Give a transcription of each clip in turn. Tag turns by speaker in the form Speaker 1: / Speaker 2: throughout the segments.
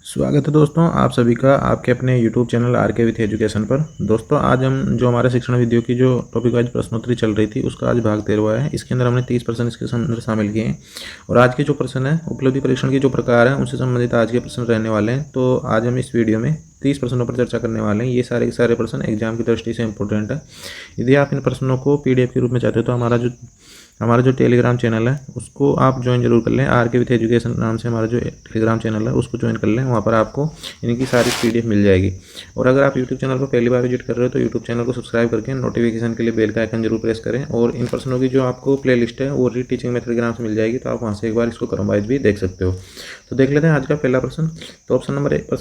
Speaker 1: स्वागत है दोस्तों आप सभी का आपके अपने YouTube चैनल आर के विथ एजुकेशन पर। दोस्तों आज हम जो हमारे शिक्षण वीडियो की जो टॉपिक वाइज प्रश्नोत्तरी चल रही थी उसका आज भाग 13 है। इसके अंदर हमने 30 प्रश्न इसके अंदर शामिल किए हैं और आज के जो प्रश्न है उपलब्धि परीक्षण के जो प्रकार हैं उनसे संबंधित आज के प्रश्न रहने वाले हैं। तो आज हम इस वीडियो में 30 प्रश्नों पर चर्चा करने वाले हैं। ये सारे के सारे प्रश्न एग्जाम की दृष्टि से इंपॉर्टेंट है। यदि आप इन प्रश्नों को PDF के रूप में चाहते हो तो हमारा जो टेलीग्राम चैनल है उसको आप ज्वाइन जरूर कर लें। आर के विथ एजुकेशन नाम से हमारा जो टेलीग्राम चैनल है उसको ज्वाइन कर लें। वहाँ पर आपको इनकी सारी PDF मिल जाएगी। और अगर आप यूट्यूब चैनल पर पहली बार विजिट कर रहे हो तो यूट्यूब चैनल को सब्सक्राइब करके नोटिफिकेशन के लिए बेल का आइकन जरूर प्रेस करें। और इन प्रश्नों की जो आपको प्ले लिस्ट है वो टीचिंग मेथड के नाम से मिल जाएगी, तो आप वहाँ से एक बार इसको क्रम वाइज भी देख सकते हो। तो देख लेते हैं आज का पहला प्रश्न। तो प्रश्न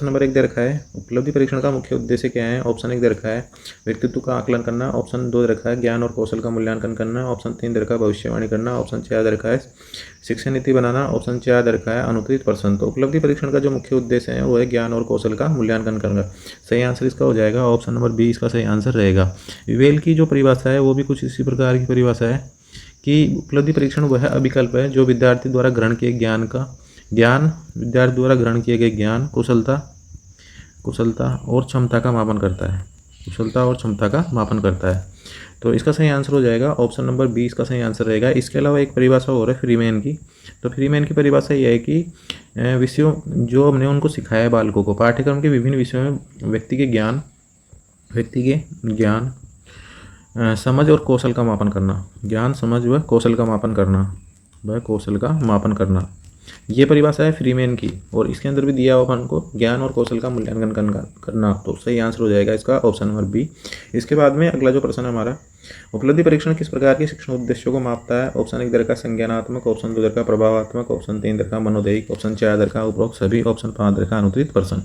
Speaker 1: नंबर 1 दे रखा है, उपलब्धि परीक्षण का मुख्य उद्देश्य क्या है। ऑप्शन 1 दे रखा है व्यक्तित्व का आकलन करना। ऑप्शन 2 दे रखा है ज्ञान और कौशल का मूल्यांकन करना। ऑप्शन 3 दे रखा है भविष्यवाणी करना। ऑप्शन 4 दे रखा है शिक्षा नीति बनाना। ऑप्शन 4 दे रखा है अनुत्तरित प्रश्न। तो उपलब्धि परीक्षण का जो मुख्य उद्देश्य है वो है ज्ञान और कौशल का मूल्यांकन करना। सही आंसर इसका हो जाएगा ऑप्शन नंबर बी, इसका सही आंसर रहेगा। विवेल की जो परिभाषा है वो भी कुछ इसी प्रकार की परिभाषा है कि उपलब्धि परीक्षण वह अभिकल्प है जो विद्यार्थी द्वारा ग्रहण किए विद्यार्थी द्वारा ग्रहण किए गए ज्ञान, कुशलता और क्षमता का मापन करता है। कुशलता और क्षमता का मापन करता है। तो इसका सही आंसर हो जाएगा ऑप्शन नंबर बी, इसका सही आंसर रहेगा। इसके अलावा एक परिभाषा और है फ्रीमैन की। तो फ्रीमैन की परिभाषा यह है कि विषयों जो हमने उनको सिखाया है बालकों को, पाठ्यक्रम के विभिन्न विषयों में व्यक्ति के ज्ञान समझ और कौशल का मापन करना। ज्ञान, समझ व कौशल का मापन करना ये परिभाषा है फ्रीमैन की। और इसके अंदर भी दिया हुआ अपन को ज्ञान और कौशल का मूल्यांकन करना। तो सही आंसर हो जाएगा इसका ऑप्शन नंबर बी। इसके बाद में अगला जो प्रश्न है हमारा, उपलब्धि परीक्षण किस प्रकार के शिक्षण उद्देश्यों को मापता है। ऑप्शन 1 दे रखा संज्ञानात्मक। ऑप्शन 2 दे रखा प्रभावात्मक। ऑप्शन 3 दे रखा मनोदैहिक। ऑप्शन 4 दे रखा उपरोक्त सभी। ऑप्शन 5 दे रखा अनुत्तरित प्रश्न।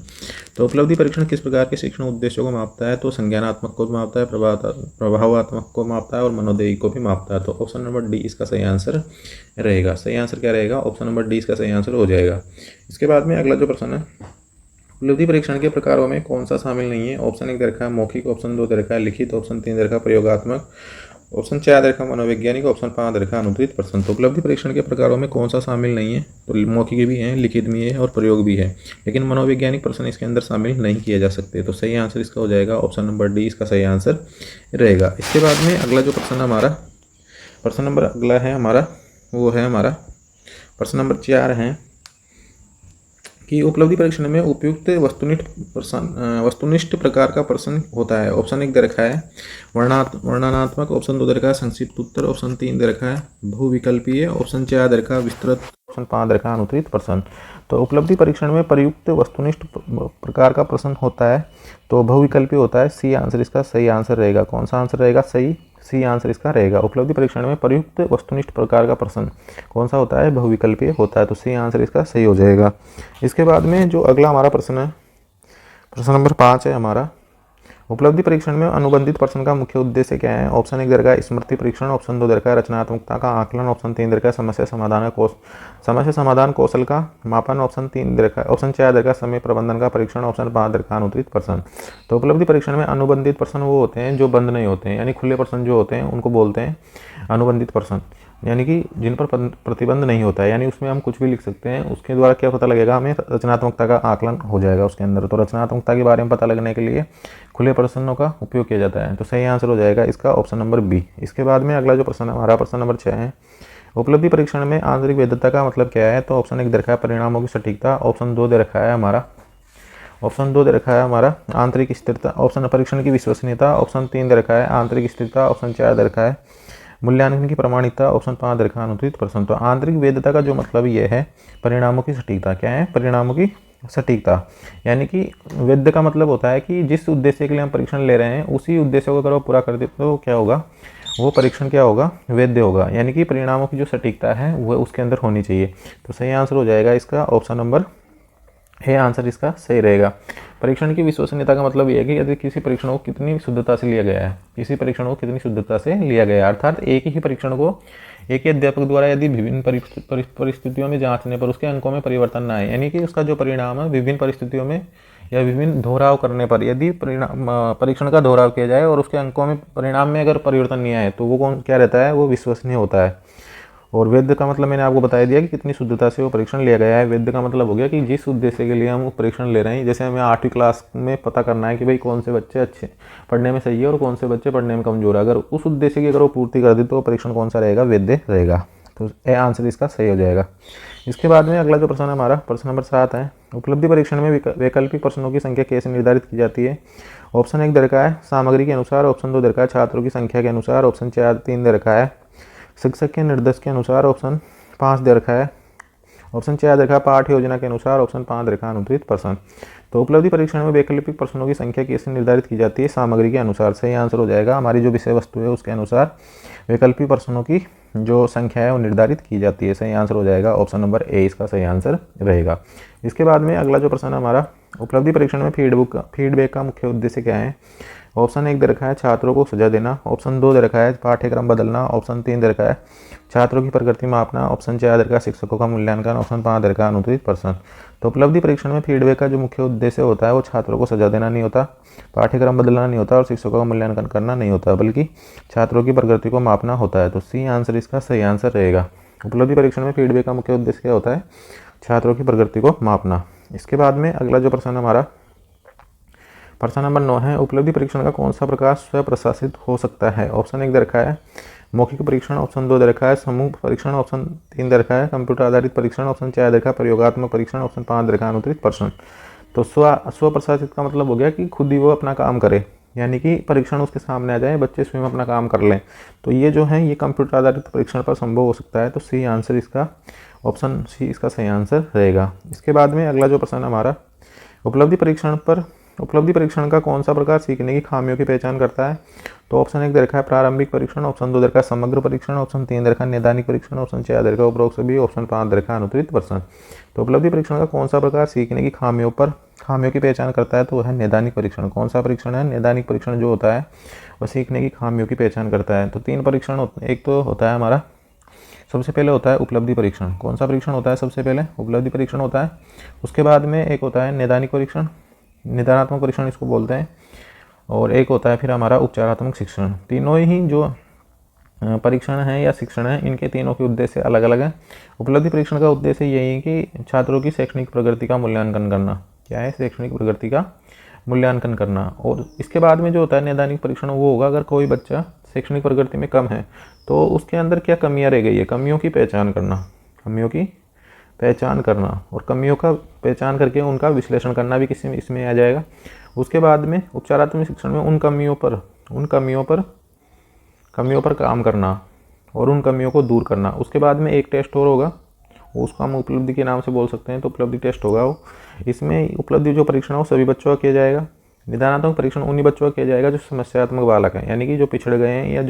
Speaker 1: तो उपलब्धि परीक्षण किस प्रकार के शिक्षण उद्देश्यों को मापता है, तो संज्ञानात्मक को मापता है, प्रभावात्मक को मापता है और मनोदैहिक को भी मापता है। तो ऑप्शन नंबर डी इसका सही आंसर रहेगा। सही आंसर क्या रहेगा, ऑप्शन नंबर डी इसका सही आंसर हो जाएगा। इसके बाद में अगला जो प्रश्न है, उपलब्धि परीक्षण के प्रकारों में कौन सा शामिल नहीं है। ऑप्शन 1 दे रखा है मौखिक। ऑप्शन 2 दे रखा है लिखित। ऑप्शन 3 दे रखा है प्रयोगात्मक। ऑप्शन 4 दे रखा है मनोवैज्ञानिक। ऑप्शन 5 दे रखा है अनुत्तरित प्रश्न। तो उपलब्धि परीक्षण के प्रकारों में कौन सा शामिल नहीं है, तो मौखिक भी है, लिखित भी है और प्रयोग भी है, लेकिन मनोवैज्ञानिक प्रश्न इसके अंदर शामिल नहीं किए जा सकते। तो सही आंसर इसका हो जाएगा ऑप्शन नंबर डी, इसका सही आंसर रहेगा। इसके बाद में अगला जो प्रश्न हमारा, प्रश्न नंबर अगला है हमारा वो है हमारा प्रश्न नंबर 4 है कि उपलब्धि परीक्षण में उपयुक्त वस्तुनिष्ठ प्रकार का प्रश्न होता है। ऑप्शन 1 दे रखा है वर्णनात्मक। ऑप्शन 2 दे रखा है संक्षिप्त उत्तर। ऑप्शन 3 दे रखा है बहुविकल्पीय। ऑप्शन 4 दे रखा है विस्तृत। ऑप्शन 5 दे रखा है अनुत्तरित प्रश्न। तो उपलब्धि परीक्षण में प्रयुक्त वस्तुनिष्ठ प्रकार का प्रश्न होता है तो बहुविकल्पीय होता है। सी आंसर इसका सही आंसर रहेगा। कौन सा आंसर रहेगा, सही सी आंसर इसका रहेगा। उपलब्धि परीक्षण में प्रयुक्त वस्तुनिष्ठ प्रकार का प्रश्न कौन सा होता है, बहुविकल्पीय होता है। तो सी आंसर इसका सही हो जाएगा। इसके बाद में जो अगला हमारा प्रश्न है, प्रश्न नंबर 5 है हमारा, उपलब्धि परीक्षण में अनुबंधित प्रश्न का मुख्य उद्देश्य क्या है। ऑप्शन 1 दे रखा है स्मृति परीक्षण। ऑप्शन 2 दे रखा है रचनात्मकता का आकलन। ऑप्शन 3 दे रखा है समस्या समाधान कौशल का मापन। ऑप्शन 4 दे रखा है समय प्रबंधन का परीक्षण। ऑप्शन 5 दे रखा है अनुत्तरित प्रश्न। तो उपलब्धि परीक्षण में अनुबंधित प्रश्न वो होते हैं जो बंद नहीं होते हैं, यानी खुले प्रश्न जो होते हैं उनको बोलते हैं अनुबंधित प्रश्न, यानी कि जिन पर प्रतिबंध नहीं होता है, यानी उसमें हम कुछ भी लिख सकते हैं। उसके द्वारा क्या पता लगेगा, हमें रचनात्मकता का आकलन हो जाएगा उसके अंदर। तो रचनात्मकता के बारे में पता लगने के लिए खुले प्रश्नों का उपयोग किया जाता है। तो सही आंसर हो जाएगा इसका ऑप्शन नंबर बी। इसके बाद में अगला जो प्रश्न है हमारा, प्रश्न नंबर 6 है, उपलब्धि परीक्षण में आंतरिक वैधता का मतलब क्या है। तो ऑप्शन 1 दे रखा है परिणामों की सटीकता। ऑप्शन 2 दे रखा है हमारा आंतरिक स्थिरता। ऑप्शन परीक्षण की विश्वसनीयता। ऑप्शन 3 दे रखा है आंतरिक स्थिरता। ऑप्शन 4 दे रखा है मूल्यांकन की प्रमाणिकता। ऑप्शन 5 दे रखा है अनुत्तरित प्रश्न। तो आंतरिक वैधता का जो मतलब ये है परिणामों की सटीकता। क्या है, परिणामों की सटीकता, यानी कि वैध का मतलब होता है कि जिस उद्देश्य के लिए हम परीक्षण ले रहे हैं उसी उद्देश्य को अगर वो पूरा कर दे तो क्या होगा, वो परीक्षण क्या होगा, वैध होगा, यानी कि परिणामों की जो सटीकता है वो उसके अंदर होनी चाहिए। तो सही आंसर हो जाएगा इसका ऑप्शन नंबर ए, आंसर इसका सही रहेगा। परीक्षण की विश्वसनीयता का मतलब ये है कि यदि किसी परीक्षण को कितनी शुद्धता से लिया गया है, अर्थात एक ही परीक्षण को एक ही अध्यापक द्वारा यदि विभिन्न परिस्थितियों में जांचने पर उसके अंकों में परिवर्तन न आए, यानी कि उसका जो परिणाम है विभिन्न परिस्थितियों में या विभिन्न दोहराव करने पर यदि परीक्षण का दोहराव किया जाए और उसके अंकों में परिणाम में अगर परिवर्तन नहीं आए तो वो क्या रहता है, वो विश्वसनीय होता है। और वैध का मतलब मैंने आपको बता दिया कि कितनी शुद्धता से वो परीक्षण लिया गया है। वैध का मतलब हो गया कि जिस उद्देश्य के लिए हम वो परीक्षण ले रहे हैं, जैसे हमें 8वीं क्लास में पता करना है कि भाई कौन से बच्चे अच्छे पढ़ने में सही है और कौन से बच्चे पढ़ने में कमजोर है, अगर उस उद्देश्य की अगर वो पूर्ति कर दी तो परीक्षण कौन सा रहेगा, वैध रहेगा। तो ए आंसर इसका सही हो जाएगा। इसके बाद में अगला जो प्रश्न है हमारा प्रश्न नंबर 7 है, उपलब्धि परीक्षण में वैकल्पिक प्रश्नों की संख्या कैसे निर्धारित की जाती है। ऑप्शन 1 दे रखा है सामग्री के अनुसार, ऑप्शन 2 दे रखा है छात्रों की संख्या के अनुसार, ऑप्शन 3 दे रखा है शिक्षक के निर्देश के अनुसार, ऑप्शन 5 दे रखा है, ऑप्शन 4 दे रखा है पाठ योजना के अनुसार, ऑप्शन 5 दे रखा है अनुत्तरित प्रश्न। तो उपलब्धि परीक्षण में वैकल्पिक प्रश्नों की संख्या कैसे निर्धारित की जाती है, सामग्री के अनुसार। सही आंसर हो जाएगा, हमारी जो विषय वस्तु है उसके अनुसार वैकल्पिक प्रश्नों की जो संख्या है वो निर्धारित की जाती है। सही आंसर हो जाएगा ऑप्शन नंबर ए इसका सही आंसर रहेगा। इसके बाद में अगला जो प्रश्न है हमारा, उपलब्धि परीक्षण में फीडबैक का मुख्य उद्देश्य क्या है। ऑप्शन 1 दे रखा है छात्रों को सजा देना, ऑप्शन 2 दे रखा है पाठ्यक्रम बदलना, ऑप्शन 3 दे रखा है छात्रों की प्रगति मापना, ऑप्शन 4 दे रखा है शिक्षकों का मूल्यांकन, ऑप्शन 5 दे रखा है अनुत्तरित प्रश्न। तो उपलब्धि परीक्षण में फीडबैक का जो मुख्य उद्देश्य होता है वो छात्रों को सजा देना नहीं होता, पाठ्यक्रम बदलना नहीं होता और शिक्षकों का मूल्यांकन करना नहीं होता, बल्कि छात्रों की प्रगति को मापना होता है। तो सी आंसर इसका सही आंसर रहेगा। उपलब्धि परीक्षण में फीडबैक का मुख्य उद्देश्य क्या होता है, छात्रों की प्रगति को मापना। इसके बाद में अगला जो प्रश्न हमारा प्रश्न नंबर 9 है, उपलब्धि परीक्षण का कौन सा प्रकार स्वयं प्रशासित हो सकता है। ऑप्शन 1 दे रखा है मौखिक परीक्षण, ऑप्शन 2 दे रखा है समूह परीक्षण, ऑप्शन 3 दे रखा है कंप्यूटर आधारित परीक्षण, ऑप्शन 4 दे रखा है प्रयोगात्मक परीक्षण, ऑप्शन 5 दे रखा है अनुत्तरित प्रश्न। तो स्व प्रशासित का मतलब हो गया कि खुद ही वो अपना काम करे, यानी कि परीक्षण उसके सामने आ जाए, बच्चे स्वयं अपना काम कर लें। तो ये जो है ये कंप्यूटर आधारित परीक्षण पर संभव हो सकता है। तो सी आंसर इसका ऑप्शन सी इसका सही आंसर रहेगा। इसके बाद में अगला जो प्रश्न हमारा, उपलब्धि परीक्षण का कौन सा प्रकार सीखने की खामियों की पहचान करता है। तो ऑप्शन 1 दे रखा है प्रारंभिक परीक्षण, ऑप्शन 2 दे रखा है समग्र परीक्षण, ऑप्शन 3 दे रखा है नैदानिक परीक्षण, ऑप्शन 4 दे रखा है उपरोक्त सभी, ऑप्शन 5 दे रखा है अनुत्तरित प्रश्न। तो उपलब्धि परीक्षण का कौन सा प्रकार सीखने की खामियों की पहचान करता है, तो वह है नैदानिक परीक्षण। कौन सा परीक्षण है, नैदानिक परीक्षण जो होता है वह सीखने की खामियों की पहचान करता है। तो 3 परीक्षण एक तो होता है हमारा, सबसे पहले होता है उपलब्धि परीक्षण। कौन सा परीक्षण होता है, सबसे पहले उपलब्धि परीक्षण होता है। उसके बाद में एक होता है नैदानिक परीक्षण, निदानात्मक परीक्षण इसको बोलते हैं, और एक होता है फिर हमारा उपचारात्मक शिक्षण। तीनों ही जो परीक्षण है या शिक्षण है, इनके तीनों के उद्देश्य अलग अलग हैं। उपलब्धि परीक्षण का उद्देश्य यही है कि छात्रों की शैक्षणिक प्रगति का मूल्यांकन करना। क्या है, शैक्षणिक प्रगति का मूल्यांकन करना। और इसके बाद में जो होता है नैदानिक परीक्षण, वो होगा अगर कोई बच्चा शैक्षणिक प्रगति में कम है तो उसके अंदर क्या कमियां रह गई है, कमियों की पहचान करना और कमियों का पहचान करके उनका विश्लेषण करना भी किसी में इसमें आ जाएगा। उसके बाद में उपचारात्मक शिक्षण में उन कमियों पर काम करना और उन कमियों को दूर करना। उसके बाद में एक टेस्ट और होगा, उसको हम उपलब्धि के नाम से बोल सकते हैं, तो उपलब्धि टेस्ट होगा वो। इसमें उपलब्धि जो परीक्षण हो सभी बच्चों का किया जाएगा। निदानात्मक परीक्षण उन्हीं बच्चों का किया जाएगा जो समस्यात्मक बालक हैं, यानी कि जो पिछड़ गए हैं या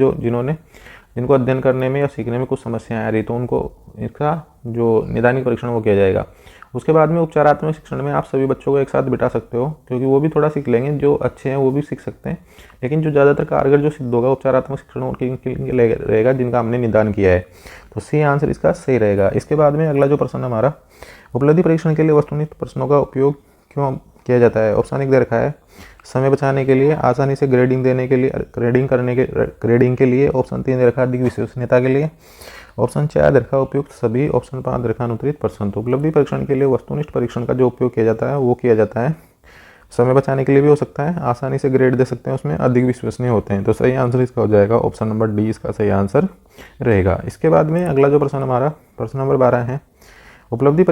Speaker 1: जिनको अध्ययन करने में या सीखने में कुछ समस्याएं आ रही, तो उनको इसका जो निदानिक परीक्षण वो किया जाएगा। उसके बाद में उपचारात्मक शिक्षण में आप सभी बच्चों को एक साथ बिठा सकते हो, क्योंकि वो भी थोड़ा सीख लेंगे, जो अच्छे हैं वो भी सीख सकते हैं, लेकिन जो ज़्यादातर कारगर जो सिद्ध होगा उपचारात्मक शिक्षण उनके रहेगा जिनका हमने निदान किया है। तो सी आंसर इसका सही रहेगा। इसके बाद में अगला जो प्रश्न हमारा, उपलब्धि परीक्षण के लिए वस्तुनिष्ठ प्रश्नों का उपयोग क्यों किया जाता है। ऑप्शन 1 दे रखा है समय बचाने के लिए, आसानी से ग्रेडिंग के लिए, ऑप्शन 3 दे रखा है अधिक विश्वसनीयता के लिए, ऑप्शन 4 दे रखा है उपयुक्त सभी, ऑप्शन 5 दे रखा है अनुत्तरित प्रश्न। तो उपलब्धि परीक्षण के लिए वस्तुनिष्ठ परीक्षण का जो उपयोग किया जाता है वो किया जाता है समय बचाने के लिए भी हो सकता है, आसानी से ग्रेड दे सकते हैं, उसमें अधिक विश्वसनीय होते हैं। तो सही आंसर इसका हो जाएगा ऑप्शन नंबर डी इसका सही आंसर रहेगा। इसके बाद में अगला जो प्रश्न हमारा प्रश्न नंबर 12 है, उपलब्धि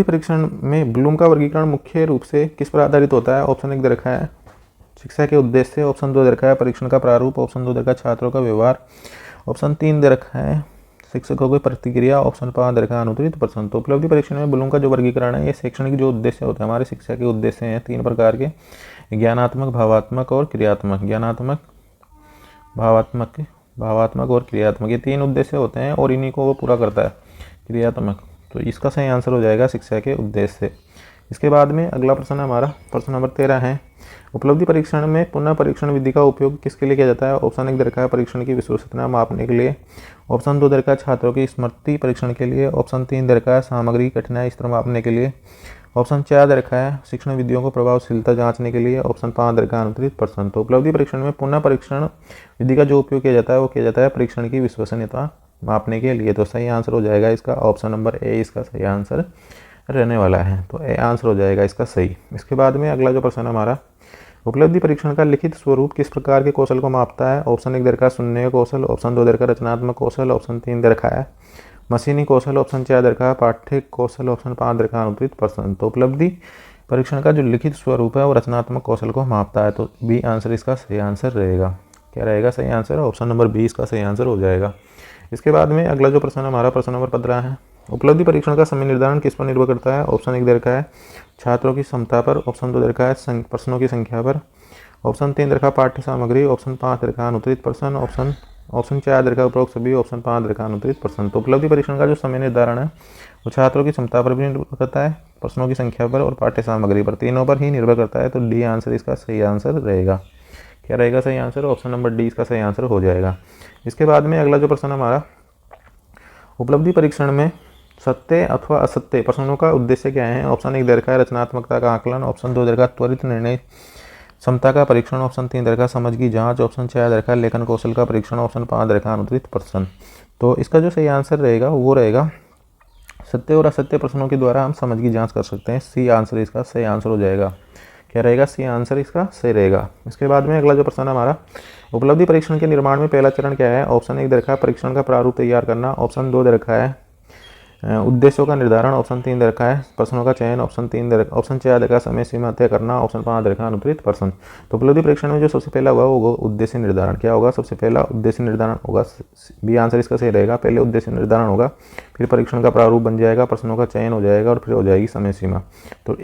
Speaker 1: परीक्षण में ब्लूम का वर्गीकरण मुख्य रूप से किस पर आधारित होता है। ऑप्शन 1 दे रखा है शिक्षा के उद्देश्य, ऑप्शन 2 दे रखा है परीक्षण का प्रारूप, ऑप्शन 2 दे रखा है छात्रों का व्यवहार, ऑप्शन 3 दे रखा है शिक्षकों की प्रतिक्रिया, ऑप्शन 5 दे रखा है अनुत्तरित प्रश्न। तो उपलब्धि परीक्षण में ब्लूम का जो वर्गीकरण है, ये शैक्षणिक जो उद्देश्य होते हैं हमारे शिक्षा के उद्देश्य हैं 3 प्रकार के, ज्ञानात्मक, भावात्मक और क्रियात्मक। भावात्मक और क्रियात्मक, ये 3 उद्देश्य होते हैं और इन्हीं को वो पूरा करता है क्रियात्मक। तो इसका सही आंसर हो जाएगा शिक्षा के उद्देश्य। इसके बाद में अगला प्रश्न हमारा प्रश्न नंबर 13 है, उपलब्धि परीक्षण में पुनः परीक्षण विधि का उपयोग किसके लिए किया जाता है। ऑप्शन 1 दे रखा है परीक्षण की विश्वसनीयता मापने के लिए, ऑप्शन 2 दे रखा है छात्रों की स्मृति परीक्षण के लिए, ऑप्शन 3 दे रखा है सामग्री कठिनाई स्तर मापने के लिए, ऑप्शन 4 दे रखा है शिक्षण विधियों को प्रभावशीलता जांचने के लिए, ऑप्शन 5 दे रखा है अनुत्तरित प्रश्न। तो उपलब्धि परीक्षण में पुनः परीक्षण विधि का जो उपयोग किया जाता है वो किया जाता है परीक्षण की विश्वसनीयता मापने के लिए। तो सही आंसर हो जाएगा इसका ऑप्शन नंबर ए इसका सही आंसर रहने वाला है। तो ए आंसर हो जाएगा इसका सही। इसके बाद में अगला जो प्रश्न है हमारा, उपलब्धि परीक्षण का लिखित स्वरूप किस प्रकार के कौशल को मापता है। ऑप्शन 1 दे रखा है सुनने का कौशल, ऑप्शन 2 दे रखा है रचनात्मक कौशल, ऑप्शन 3 दे रखा है मशीनी कौशल, ऑप्शन 4 दे रखा है पाठ्यिक कौशल, ऑप्शन 5 दे रखा है अनुत्तरित प्रश्न। तो उपलब्धि परीक्षण का जो लिखित स्वरूप है वो रचनात्मक कौशल को मापता है। तो बी आंसर इसका सही आंसर रहेगा। क्या रहेगा सही आंसर? ऑप्शन नंबर बी इसका सही आंसर हो जाएगा। इसके बाद में अगला जो प्रश्न हमारा प्रश्न नंबर 15 है, उपलब्धि परीक्षण का समय निर्धारण किस पर निर्भर करता है। ऑप्शन 1 दे रखा है छात्रों की क्षमता पर, ऑप्शन 2 दे रखा है प्रश्नों की संख्या पर, ऑप्शन 3 दे रखा है पाठ्य सामग्री, ऑप्शन 5 दे रखा है अनुत्तरित प्रश्न, ऑप्शन 4 दे रखा है उपरोक्त सभी, ऑप्शन 5 दे रखा है अनुत्तरित प्रश्न। तो उपलब्धि परीक्षण का जो समय निर्धारण है वो छात्रों की क्षमता पर भी निर्भर करता है, प्रश्नों की संख्या पर और पाठ्य सामग्री पर, तीनों पर ही निर्भर करता है। तो डी आंसर इसका सही आंसर रहेगा। क्या रहेगा सही आंसर? ऑप्शन नंबर डी इसका सही आंसर हो जाएगा। इसके बाद में अगला जो प्रश्न हमारा, उपलब्धि परीक्षण में सत्य अथवा असत्य प्रश्नों का उद्देश्य क्या है। ऑप्शन 1 दे रखा है रचनात्मकता का आकलन, ऑप्शन 2 दे रखा है त्वरित निर्णय क्षमता का परीक्षण, ऑप्शन 3 दे रखा है समझ की जांच, ऑप्शन 4 दे रखा है लेखन कौशल का परीक्षण, ऑप्शन 5 दे रखा है अनुत्तरित प्रश्न। तो इसका जो सही आंसर रहेगा वो रहेगा सत्य और असत्य प्रश्नों के द्वारा हम समझ की जांच कर सकते हैं। सी आंसर इसका सही आंसर हो जाएगा। क्या रहेगा? सी आंसर इसका सही रहेगा। इसके बाद में अगला जो प्रश्न हमारा, उपलब्धि परीक्षण के निर्माण में पहला चरण क्या है। ऑप्शन 1 दे रखा है परीक्षण का प्रारूप तैयार करना, ऑप्शन 2 दे रखा है उद्देश्यों का निर्धारण, ऑप्शन 3 दे रखा है प्रश्नों का चयन, ऑप्शन 4 दे रखा है समय सीमा तय करना, ऑप्शन 5 दे रखा है अनुत्तरित प्रश्न। तो उपलब्धि परीक्षण में जो सबसे पहला होगा वो उद्देश्य निर्धारण। क्या होगा? सबसे पहला उद्देश्य निर्धारण होगा। बी आंसर इसका सही रहेगा। पहले उद्देश्य निर्धारण होगा, फिर परीक्षण का प्रारूप बन जाएगा, प्रश्नों का चयन हो जाएगा और फिर हो जाएगी समय सीमा। तो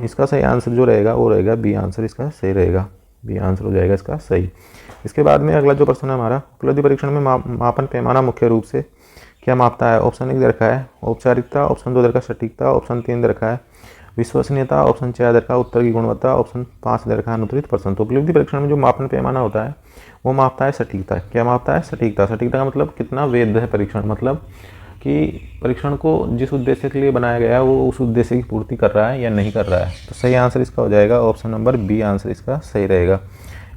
Speaker 1: इसका सही आंसर जो रहेगा वो रहेगा बी आंसर इसका सही रहेगा। बी आंसर हो जाएगा इसका सही। इसके बाद में अगला जो प्रश्न है हमारा, उपलब्धि परीक्षण में मापन पैमाना मुख्य रूप से क्या मापता है। ऑप्शन 1 दे रखा है औपचारिकता, ऑप्शन 2 दे रखा है सटीकता, ऑप्शन 3 दे रखा है विश्वसनीयता, ऑप्शन 4 दे रखा है उत्तर की गुणवत्ता, ऑप्शन 5 दे रखा है अनुत्तरित प्रश्न। तो उपलब्धि परीक्षण में जो मापन पैमाना होता है वो मापता है सटीकता। क्या मापता है? सटीकता। सटीकता का मतलब कितना वैध है परीक्षण, मतलब कि परीक्षण को जिस उद्देश्य के लिए बनाया गया है वो उस उद्देश्य की पूर्ति कर रहा है या नहीं कर रहा है। तो सही आंसर इसका हो जाएगा ऑप्शन नंबर बी आंसर इसका सही रहेगा।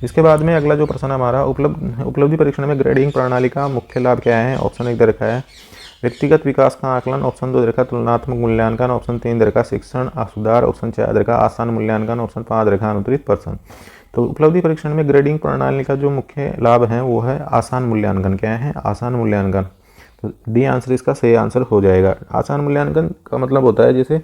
Speaker 1: इसके बाद में अगला जो प्रश्न हमारा, उपलब्धि परीक्षण में ग्रेडिंग प्रणाली का मुख्य लाभ क्या है। ऑप्शन 1 दे रखा है व्यक्तिगत विकास का आकलन, ऑप्शन 2 दे रखा है तुलनात्मक मूल्यांकन, ऑप्शन 3 दे रखा है शिक्षण सुधार, ऑप्शन 4 दे रखा है आसान मूल्यांकन, ऑप्शन 5 दे रखा है अनुत्तरित प्रश्न। तो उपलब्धि परीक्षण में ग्रेडिंग प्रणाली का जो मुख्य लाभ है वो है आसान मूल्यांकन। क्या है? आसान मूल्यांकन। तो डी आंसर इसका सही आंसर हो जाएगा। आसान मूल्यांकन का मतलब होता है जैसे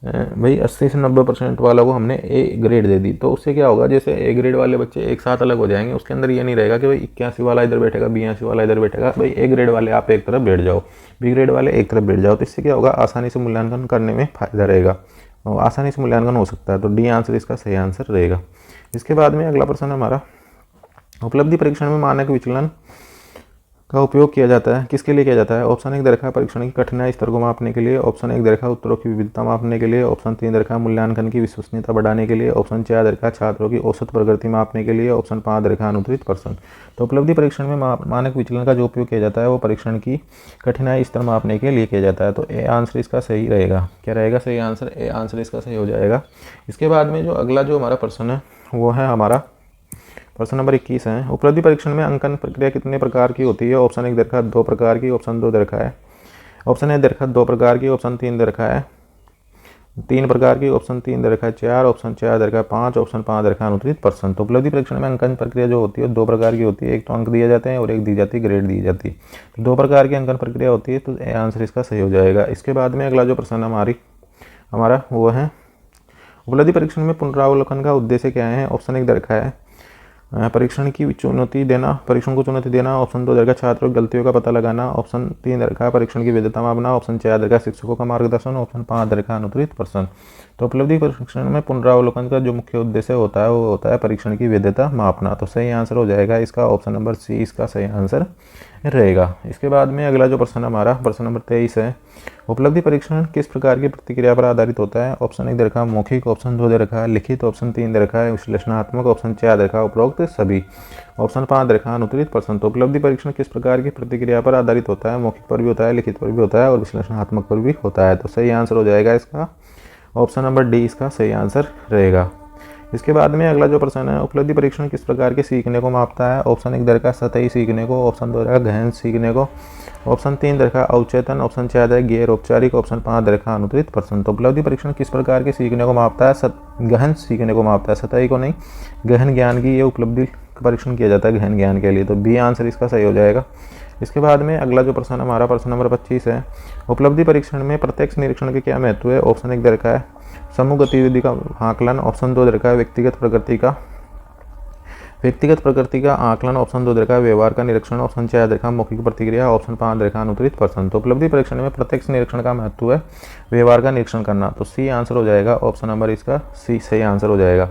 Speaker 1: भाई 80 से 90% वाला को हमने ए ग्रेड दे दी, तो उससे क्या होगा, जैसे ए ग्रेड वाले बच्चे एक साथ अलग हो जाएंगे। उसके अंदर ये नहीं रहेगा कि भाई 81 वाला इधर बैठेगा, 82 वाला इधर बैठेगा। भाई ए ग्रेड वाले आप एक तरफ बैठ जाओ, बी ग्रेड वाले एक तरफ बैठ जाओ। तो इससे क्या होगा, आसानी से मूल्यांकन करने में फायदा रहेगा और आसानी से मूल्यांकन हो सकता है। तो डी आंसर इसका सही आंसर रहेगा। इसके बाद में अगला प्रश्न हमारा, उपलब्धि परीक्षण में मानक विचलन का उपयोग किया जाता है, किसके लिए किया जाता है। ऑप्शन 1 दे रखा है परीक्षण की कठिनाई स्तर को मापने के लिए, ऑप्शन 1 दे रखा है उत्तरों की विविधता मापने के लिए, ऑप्शन 3 दे रखा है मूल्यांकन की विश्वसनीयता बढ़ाने के लिए, ऑप्शन 4 दे रखा है छात्रों की औसत प्रगति मापने के लिए, ऑप्शन 5 दे रखा है अनुत्तरित प्रश्न। तो उपलब्धि परीक्षण में मानक विचलन का जो उपयोग किया जाता है वो परीक्षण की कठिनाई स्तर मापने के लिए किया जाता है। तो ए आंसर इसका सही रहेगा। क्या रहेगा सही आंसर? ए आंसर इसका सही हो जाएगा। इसके बाद में जो अगला जो हमारा प्रश्न है वो है हमारा प्रश्न नंबर 21 है, उपलब्धि परीक्षण में अंकन प्रक्रिया कितने प्रकार की होती है। ऑप्शन 1 दे रखा है 2 प्रकार की, ऑप्शन 2 दे रखा है, ऑप्शन 1 दे रखा है 2 प्रकार की, ऑप्शन 3 दे रखा है 3 प्रकार की, ऑप्शन 3 दे रखा है 4, ऑप्शन 4 दे रखा है 5, ऑप्शन 5 दे रखा है अनुत्तरित प्रश्न। तो उपलब्धि परीक्षण में अंकन प्रक्रिया जो होती है 2 प्रकार की होती है। एक तो अंक दिए जाते हैं और एक दी जाती है ग्रेड दी जाती है। तो 2 प्रकार की अंकन प्रक्रिया होती है। तो आंसर इसका सही हो जाएगा। इसके बाद में अगला जो प्रश्न हमारा वो है, उपलब्धि परीक्षण में पुनरावलोकन का उद्देश्य क्या है। ऑप्शन 1 दे रखा है परीक्षण की चुनौती देना, परीक्षण को चुनौती देना, ऑप्शन 2 दे रखा है छात्रों की गलतियों का पता लगाना, ऑप्शन 3 दे रखा है परीक्षण की वैधता मापना, ऑप्शन 4 दे रखा है शिक्षकों का मार्गदर्शन, ऑप्शन 5 दे रखा है अनुत्तरित प्रश्न। तो उपलब्धि परीक्षण में पुनरावलोकन का जो मुख्य उद्देश्य होता है वो होता है परीक्षण की वैधता मापना। तो सही आंसर हो जाएगा इसका ऑप्शन नंबर सी इसका सही आंसर रहेगा। इसके बाद में अगला जो प्रश्न हमारा प्रश्न नंबर 23 है, उपलब्धि परीक्षण किस प्रकार की प्रतिक्रिया पर आधारित होता है। ऑप्शन 1 दे रखा है मौखिक, ऑप्शन 2 दे रखा है लिखित, ऑप्शन 3 दे रखा है विश्लेषणात्मक, ऑप्शन 4 दे रखा है उपरोक्त सभी, ऑप्शन 5 दे रखा है अनुत्तरित प्रश्न। तो उपलब्धि परीक्षण किस प्रकार की प्रतिक्रिया पर आधारित होता है। मौखिक पर भी होता है, लिखित पर भी होता है और विश्लेषणात्मक पर भी होता है। तो सही आंसर हो जाएगा इसका ऑप्शन नंबर डी इसका सही आंसर रहेगा। इसके बाद में अगला जो प्रश्न है, उपलब्धि परीक्षण किस प्रकार के सीखने को मापता है? ऑप्शन 1 दर का सतही सीखने को, ऑप्शन 2 दर का गहन सीखने को, ऑप्शन 3 दर का अवचेतन, ऑप्शन 4 दर गैर औपचारिक, ऑप्शन 5 दर का अनुत्तरित प्रश्न। तो उपलब्धि परीक्षण किस प्रकार के सीखने को मापता है? गहन सीखने को मापता है, सतही को नहीं। गहन ज्ञान की ये उपलब्धि परीक्षण किया जाता है गहन ज्ञान के लिए, तो बी आंसर इसका सही हो जाएगा। इसके बाद में अगला जो प्रश्न हमारा प्रश्न नंबर 25 है, उपलब्धि परीक्षण में प्रत्यक्ष निरीक्षण के क्या महत्व है? ऑप्शन 1 दर का है समूह गतिविधि का आकलन, ऑप्शन 2 दर का है व्यक्तिगत प्रकृति का आकलन, ऑप्शन 2 दर का व्यवहार का निरीक्षण, ऑप्शन 4 दर का मौखिक प्रतिक्रिया, ऑप्शन 5 दर का अनुत्तरित प्रश्न। तो उपलब्धि परीक्षण में प्रत्यक्ष निरीक्षण का महत्व है व्यवहार का निरीक्षण करना, तो सी आंसर हो जाएगा। ऑप्शन नंबर इसका सी सही आंसर हो जाएगा।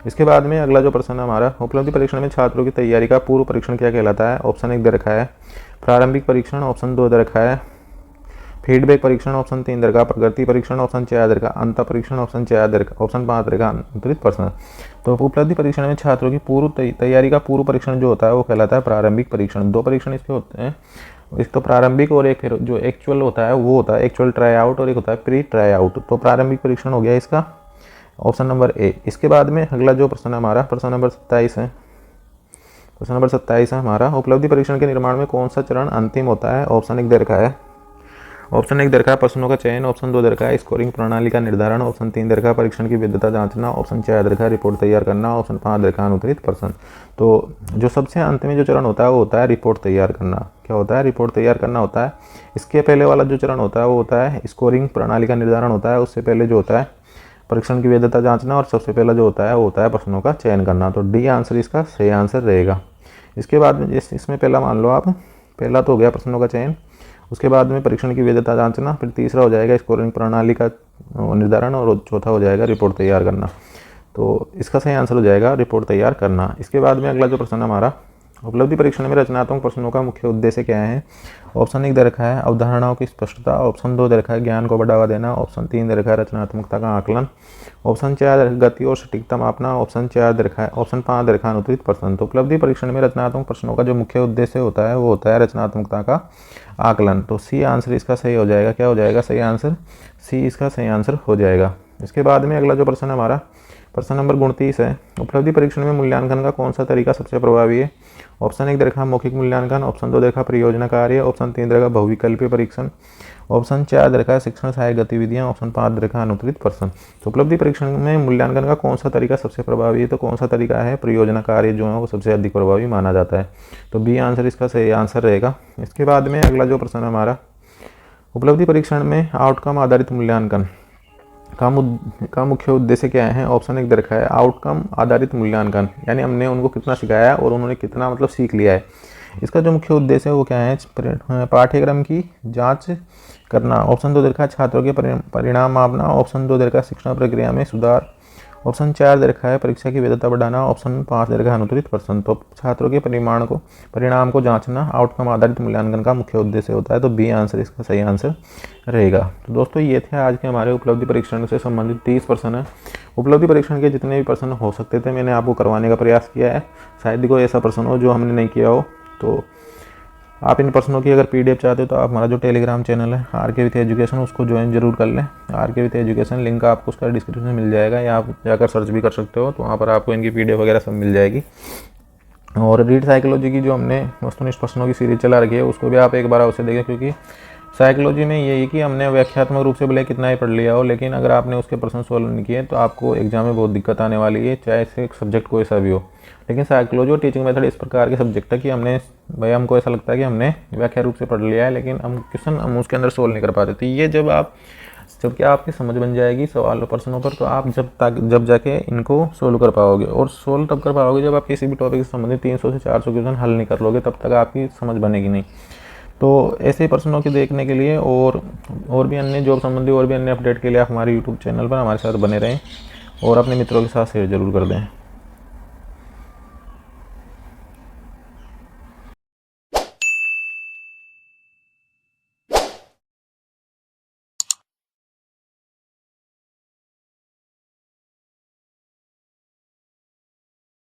Speaker 1: इसके बाद में अगला जो प्रश्न है हमारा, उपलब्धि परीक्षण में छात्रों की तैयारी का पूर्व परीक्षण क्या कहलाता है? ऑप्शन 1 दे रखा है प्रारंभिक परीक्षण, ऑप्शन 2 दे रखा है फीडबैक परीक्षण, ऑप्शन 3 दर का प्रगति परीक्षण, ऑप्शन 4 दर का अंत परीक्षण, ऑप्शन 5 दर का अनुत्तरित प्रश्न। तो उपलब्धि परीक्षण में छात्रों की पूर्व तैयारी का पूर्व परीक्षण जो होता है वो कहलाता है प्रारंभिक परीक्षण। 2 परीक्षण इसके होते हैं, एक तो प्रारंभिक और एक जो एक्चुअल होता है वो होता है एक्चुअल ट्राई आउट और एक होता है प्री ट्राई आउट। तो प्रारंभिक परीक्षण हो गया इसका ऑप्शन नंबर ए। इसके बाद में अगला जो प्रश्न है हमारा प्रश्न नंबर 27 है। प्रश्न नंबर 27 है हमारा, उपलब्धि परीक्षण के निर्माण में कौन सा चरण अंतिम होता है? ऑप्शन 1 दे रखा है प्रश्नों का चयन, ऑप्शन 2 दर का स्कोरिंग प्रणाली का निर्धारण, ऑप्शन 3 दर का परीक्षण की वैधता जांचना, ऑप्शन 4 दर का रिपोर्ट तैयार करना, ऑप्शन 5 दर का अनुत्तरित प्रश्न। तो जो सबसे अंत में जो चरण होता है वो होता है रिपोर्ट तैयार करना। क्या होता है? रिपोर्ट तैयार करना होता है। इसके पहले वाला जो चरण होता है वो होता है स्कोरिंग प्रणाली का निर्धारण होता है। उससे पहले जो होता है परीक्षण की वैधता जांचना और सबसे पहला जो होता है वो होता है प्रश्नों का चयन करना। तो डी आंसर इसका सही आंसर रहेगा। इसके बाद में इसमें पहला मान लो आप, पहला तो हो गया प्रश्नों का चयन, उसके बाद में परीक्षण की वैधता जांचना, फिर तीसरा हो जाएगा स्कोरिंग प्रणाली का निर्धारण और चौथा हो जाएगा रिपोर्ट तैयार करना। तो इसका सही आंसर हो जाएगा रिपोर्ट तैयार करना। इसके बाद में अगला जो प्रश्न हमारा, उपलब्धि परीक्षण में रचनात्मक प्रश्नों का मुख्य उद्देश्य क्या है? ऑप्शन 1 दे रखा है अवधारणाओं की स्पष्टता, ऑप्शन 2 दे रखा है ज्ञान को बढ़ावा देना, ऑप्शन 3 दे रखा है रचनात्मकता का आकलन, ऑप्शन 4 गति और सटीकता मापना, ऑप्शन 4 दे रखा है, ऑप्शन 5 दे रखा है अनुत्तरित प्रश्न। तो उपलब्धि परीक्षण में रचनात्मक प्रश्नों का जो मुख्य उद्देश्य होता है वो होता है रचनात्मकता का आकलन। तो सी आंसर इसका सही हो जाएगा। क्या हो जाएगा सही आंसर? सी इसका सही आंसर हो जाएगा। इसके बाद में अगला जो प्रश्न है हमारा प्रश्न नंबर 29 है, उपलब्धि परीक्षण में मूल्यांकन का कौन सा तरीका सबसे प्रभावी है? ऑप्शन 1 दे रखा मौखिक मूल्यांकन, ऑप्शन 2 दे रखा परियोजना कार्य, ऑप्शन 3 दे रखा बहुविकल्पीय परीक्षण, ऑप्शन 4 दे रखा शिक्षण सहायक गतिविधियां, ऑप्शन 5 दे रखा अनुत्तरित प्रश्न। तो उपलब्धि परीक्षण में मूल्यांकन का कौन सा तरीका सबसे प्रभावी है? तो कौन सा तरीका है? परियोजना कार्य जो है वो सबसे अधिक प्रभावी माना जाता है। तो बी आंसर इसका सही आंसर रहेगा। इसके बाद में अगला जो प्रश्न है हमारा, उपलब्धि परीक्षण में आउटकम आधारित मूल्यांकन का मुख्य उद्देश्य क्या है? ऑप्शन 1 दे रखा है आउटकम आधारित मूल्यांकन, यानी हमने उनको कितना सिखाया और उन्होंने कितना मतलब सीख लिया है। इसका जो मुख्य उद्देश्य है वो क्या है? पाठ्यक्रम की जांच करना। ऑप्शन 2 दे रखा है छात्रों के परिणाम मापना, ऑप्शन 2 दे रखा है शिक्षण प्रक्रिया में सुधार, ऑप्शन 4 दे रखा है परीक्षा की वैधता बढ़ाना, ऑप्शन 5 दे रखा है अनुत्तरित प्रश्न। तो छात्रों के परिणाम को जांचना आउटकम आधारित मूल्यांकन का मुख्य उद्देश्य होता है। तो बी आंसर इसका सही आंसर रहेगा। तो दोस्तों ये थे आज के हमारे उपलब्धि परीक्षण से संबंधित 30 प्रश्न है। उपलब्धि परीक्षण के जितने भी प्रश्न हो सकते थे मैंने आपको करवाने का प्रयास किया है। शायद कोई ऐसा प्रश्न हो जो हमने नहीं किया हो। तो आप इन प्रश्नों की अगर पीडीएफ चाहते हो तो आप हमारा जो टेलीग्राम चैनल है आरके विथ एजुकेशन उसको ज्वाइन जरूर कर लें। आरके विथ एजुकेशन लिंक आपको उसका डिस्क्रिप्शन में मिल जाएगा या आप जाकर सर्च भी कर सकते हो, तो वहाँ पर आपको इनकी पीडीएफ वगैरह सब मिल जाएगी। और रीड साइकोलॉजी की जो हमने वस्तुनिष्ठ प्रश्नों की सीरीज चला रखी है उसको भी आप एक बार अवश्य देखें, क्योंकि साइकोलॉजी में यही कि हमने व्याख्यात्मक रूप से भले कितना ही पढ़ लिया हो, लेकिन अगर आपने उसके प्रश्न सॉल्व नहीं किए तो आपको एग्जाम में बहुत दिक्कत आने वाली है, चाहे इससे सब्जेक्ट कोई सा भी हो। लेकिन साइकोलॉजी और टीचिंग मेथड इस प्रकार के सब्जेक्ट है कि हमको ऐसा लगता है कि हमने व्याख्या रूप से पढ़ लिया है, लेकिन हम क्वेश्चन हम उसके अंदर सोल्व नहीं कर पाते। तो ये जब क्या आपकी समझ बन जाएगी सवाल प्रश्नों पर, तो आप जब जाके इनको सोल्व कर पाओगे। और सोल्व तब कर पाओगे जब आप किसी भी टॉपिक से संबंधित 300 से 400 क्वेश्चन हल नहीं कर लोगे, तब तक आपकी समझ बनेगी नहीं। तो ऐसे प्रश्नों की देखने के लिए और भी अन्य जॉब संबंधी और भी अन्य अपडेट के लिए आप हमारे यूट्यूब चैनल पर हमारे साथ बने रहें और अपने मित्रों के साथ शेयर जरूर कर दें।